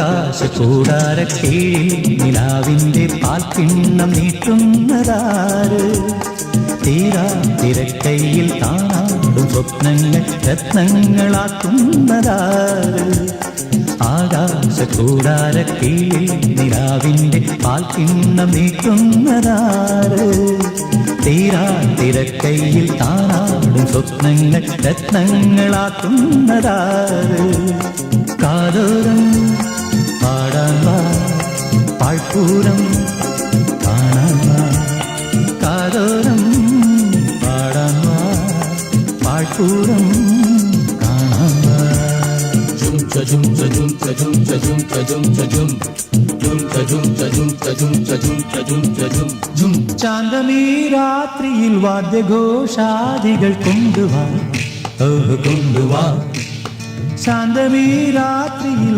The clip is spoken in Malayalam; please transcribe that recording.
ആകാശ കൂടാരക്കീഴിൽ നിലാവിൻ്റെ പാൽക്കിണ്ണം നീട്ടുന്നതാര്? തീരാ തിരക്കൈയിൽ താനാടും സ്വപ്നങ്ങൾ രത്നങ്ങളാക്കുന്നതാര്? ആകാശ കൂടാരക്കീഴിൽ നിലാവിൻ്റെ പാൽക്കിണ്ണം നീട്ടുന്നതാര്? തീരാ തിരക്കൈയിൽ താനാടും സ്വപ്നങ്ങൾ രത്നങ്ങളാക്കുന്നതാര്? കാതോരം പാടാൻ വാ, പാഴ്പൂരം കാണാൻ വാ. കാതോരം പാടാൻ വാ, പാഴ്പൂരം കാണാൻ വാ. Jum cha jum cha jum cha jum cha jum cha jum cha jum jum cha jum cha jum cha jum cha jum cha jum cha jum jum. ചാന്തമീ രാത്രിയിൽ വാദ്യഘോഷാദികൾ കൊണ്ടുവാ, കൊണ്ടുവാ. ശാന്തമീ രാത്രിയിൽ